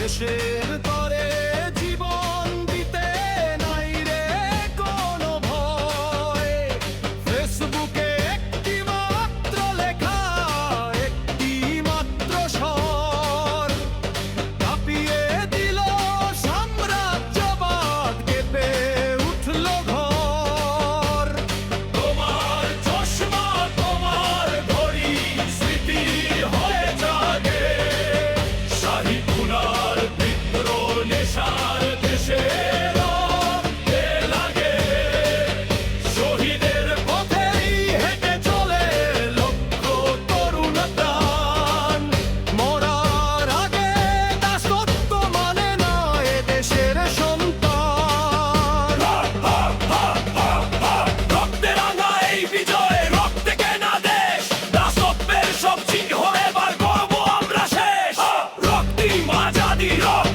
দেশের তরে জীবন দিতে নাই রে কোনো ভয়। ফেসবুকে একটি মাত্র লেখা, একটি মাত্র স্বর কাঁপিয়ে দিল সাম্রাজ্যবাদ, কেঁপে উঠল ঘর। তোমার চশমা, তোমার ঘড়ি স্মৃতি হয়ে জাগে, শাহী খুনার বিদ্রোহ নেশার দেশে রক্তে লাগে। শহীদের পথেই হেঁটে চলে লক্ষ তরুণ প্রাণ, মরার আগে দাসত্ব মানে না এ দেশের সন্তান। রক্তে রাঙা এই বিজয়, রক্তে কেনা দেশ, দাসত্বের সব চিহ্ন এবার গর্ব আমরা শেষ। রক্তি আজাদি, রক্ত